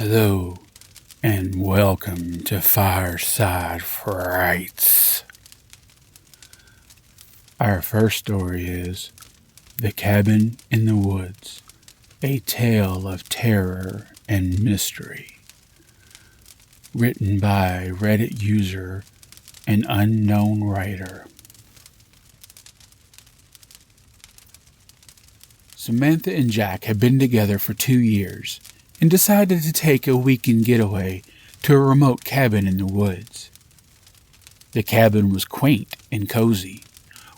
Hello, and welcome to Fireside Frights. Our first story is The Cabin in the Woods, a tale of terror and mystery. Written by Reddit user AnUnknownWriter. Samantha and Jack had been together for 2 years and decided to take a weekend getaway to a remote cabin in the woods. The cabin was quaint and cozy,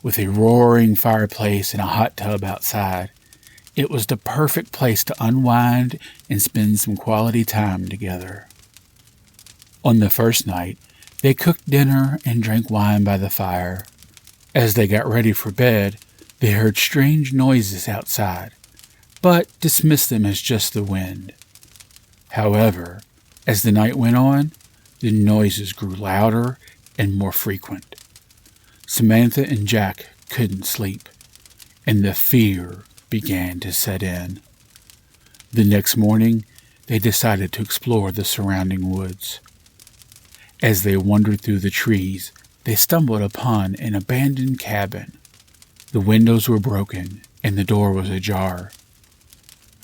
with a roaring fireplace and a hot tub outside. It was the perfect place to unwind and spend some quality time together. On the first night, they cooked dinner and drank wine by the fire. As they got ready for bed, they heard strange noises outside, but dismissed them as just the wind. However, as the night went on, the noises grew louder and more frequent. Samantha and Jack couldn't sleep, and the fear began to set in. The next morning, they decided to explore the surrounding woods. As they wandered through the trees, they stumbled upon an abandoned cabin. The windows were broken, and the door was ajar.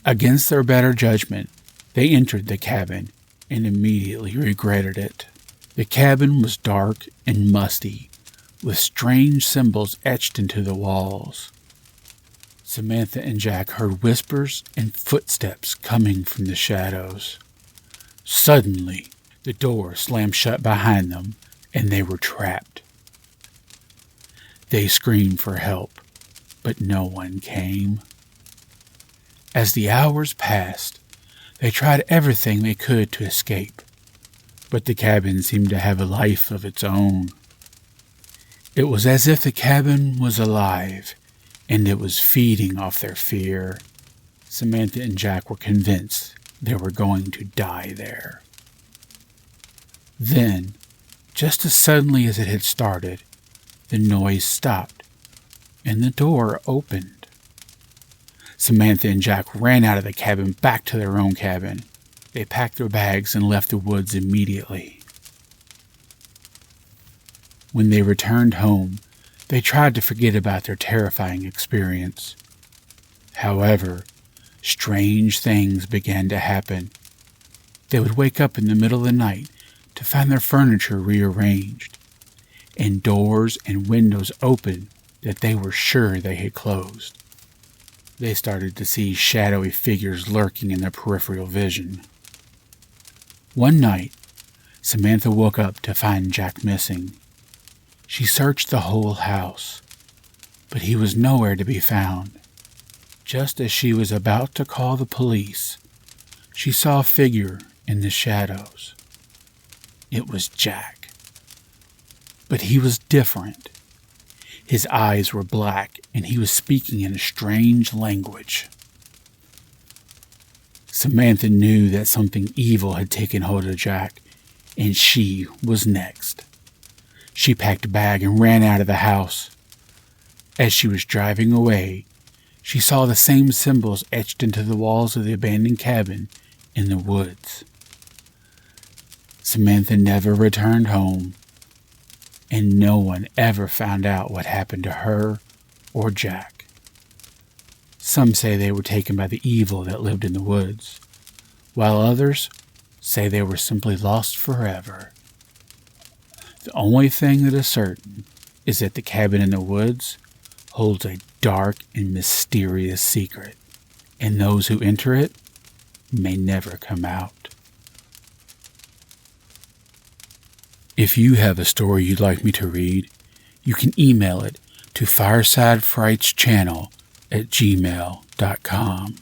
Against their better judgment, they entered the cabin and immediately regretted it. The cabin was dark and musty, with strange symbols etched into the walls. Samantha and Jack heard whispers and footsteps coming from the shadows. Suddenly, the door slammed shut behind them, and they were trapped. They screamed for help, but no one came. As the hours passed, they tried everything they could to escape, but the cabin seemed to have a life of its own. It was as if the cabin was alive, and it was feeding off their fear. Samantha and Jack were convinced they were going to die there. Then, just as suddenly as it had started, the noise stopped, and the door opened. Samantha and Jack ran out of the cabin back to their own cabin. They packed their bags and left the woods immediately. When they returned home, they tried to forget about their terrifying experience. However, strange things began to happen. They would wake up in the middle of the night to find their furniture rearranged, and doors and windows open that they were sure they had closed. They started to see shadowy figures lurking in their peripheral vision. One night, Samantha woke up to find Jack missing. She searched the whole house, but he was nowhere to be found. Just as she was about to call the police, she saw a figure in the shadows. It was Jack. But he was different. His eyes were black, and he was speaking in a strange language. Samantha knew that something evil had taken hold of Jack, and she was next. She packed a bag and ran out of the house. As she was driving away, she saw the same symbols etched into the walls of the abandoned cabin in the woods. Samantha never returned home, and no one ever found out what happened to her or Jack. Some say they were taken by the evil that lived in the woods, while others say they were simply lost forever. The only thing that is certain is that the cabin in the woods holds a dark and mysterious secret, and those who enter it may never come out. If you have a story you'd like me to read, you can email it to firesidefrightschannel@gmail.com.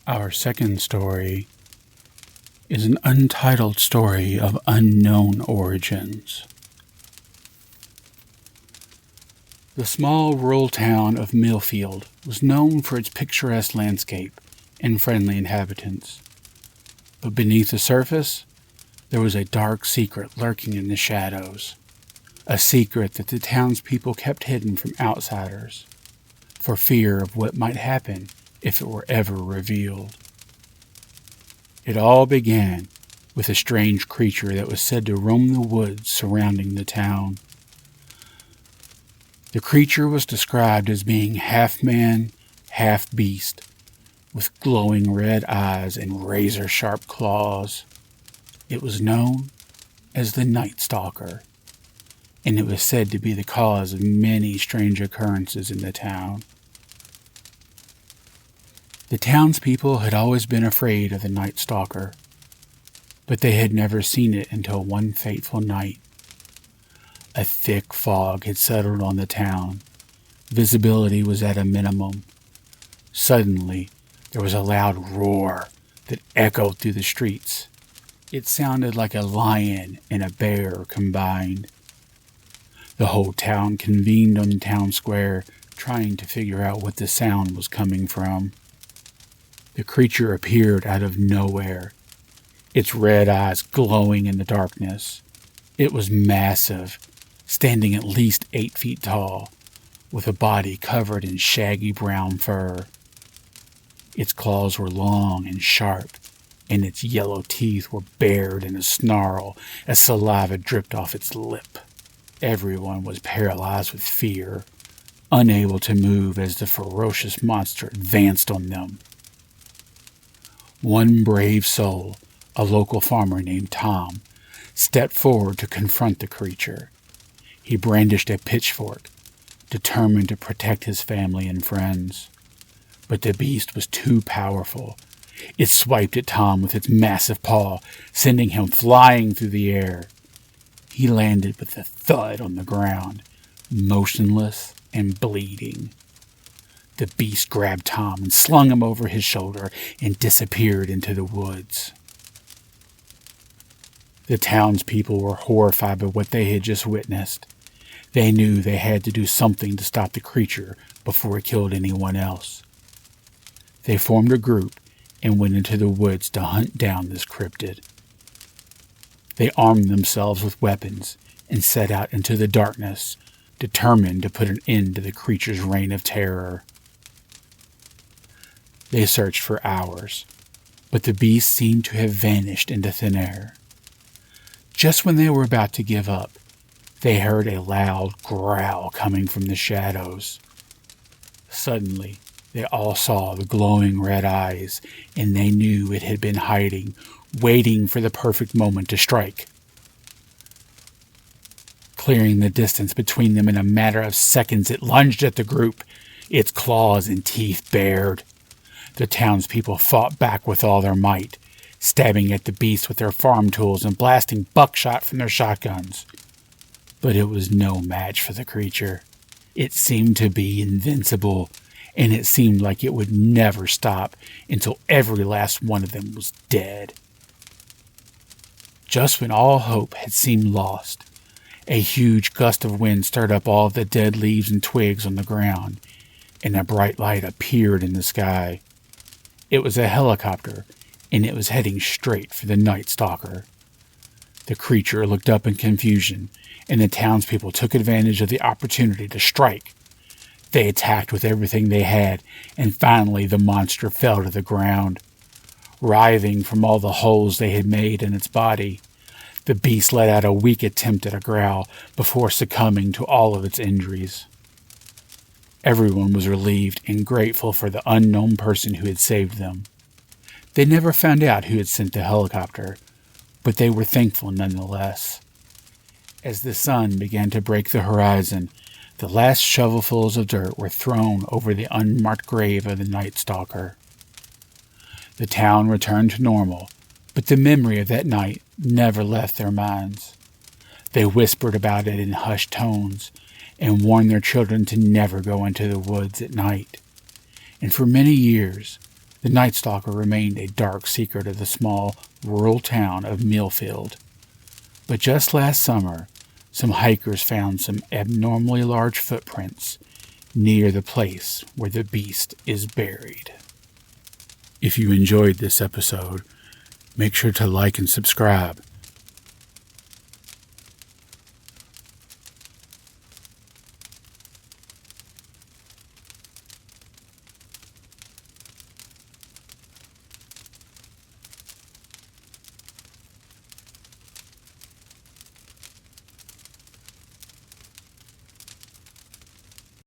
Our second story is an untitled story of unknown origins. The small rural town of Millfield was known for its picturesque landscape and friendly inhabitants. But beneath the surface, there was a dark secret lurking in the shadows, a secret that the townspeople kept hidden from outsiders, for fear of what might happen if it were ever revealed. It all began with a strange creature that was said to roam the woods surrounding the town. The creature was described as being half man, half beast, with glowing red eyes and razor-sharp claws. It was known as the Night Stalker, and it was said to be the cause of many strange occurrences in the town. The townspeople had always been afraid of the Night Stalker, but they had never seen it until one fateful night. A thick fog had settled on the town. Visibility was at a minimum. Suddenly, there was a loud roar that echoed through the streets. It sounded like a lion and a bear combined. The whole town convened on the town square, trying to figure out what the sound was coming from. The creature appeared out of nowhere, its red eyes glowing in the darkness. It was massive, standing at least 8 feet tall, with a body covered in shaggy brown fur. Its claws were long and sharp, and its yellow teeth were bared in a snarl as saliva dripped off its lip. Everyone was paralyzed with fear, unable to move as the ferocious monster advanced on them. One brave soul, a local farmer named Tom, stepped forward to confront the creature. He brandished a pitchfork, determined to protect his family and friends. But the beast was too powerful. It swiped at Tom with its massive paw, sending him flying through the air. He landed with a thud on the ground, motionless and bleeding. The beast grabbed Tom and slung him over his shoulder and disappeared into the woods. The townspeople were horrified by what they had just witnessed. They knew they had to do something to stop the creature before it killed anyone else. They formed a group and went into the woods to hunt down this cryptid. They armed themselves with weapons and set out into the darkness, determined to put an end to the creature's reign of terror. They searched for hours, but the beast seemed to have vanished into thin air. Just when they were about to give up, they heard a loud growl coming from the shadows. Suddenly, they all saw the glowing red eyes, and they knew it had been hiding, waiting for the perfect moment to strike. Clearing the distance between them in a matter of seconds, it lunged at the group, its claws and teeth bared. The townspeople fought back with all their might, stabbing at the beast with their farm tools and blasting buckshot from their shotguns. But it was no match for the creature. It seemed to be invincible, and it seemed like it would never stop until every last one of them was dead. Just when all hope had seemed lost, a huge gust of wind stirred up all of the dead leaves and twigs on the ground, and a bright light appeared in the sky. It was a helicopter, and it was heading straight for the Night Stalker. The creature looked up in confusion, and the townspeople took advantage of the opportunity to strike. They attacked with everything they had, and finally the monster fell to the ground. Writhing from all the holes they had made in its body, the beast let out a weak attempt at a growl before succumbing to all of its injuries. Everyone was relieved and grateful for the unknown person who had saved them. They never found out who had sent the helicopter, but they were thankful nonetheless. As the sun began to break the horizon, the last shovelfuls of dirt were thrown over the unmarked grave of the Night Stalker. The town returned to normal, but the memory of that night never left their minds. They whispered about it in hushed tones and warned their children to never go into the woods at night. And for many years, the Night Stalker remained a dark secret of the small rural town of Millfield. But just last summer, some hikers found some abnormally large footprints near the place where the beast is buried. If you enjoyed this episode, make sure to like and subscribe,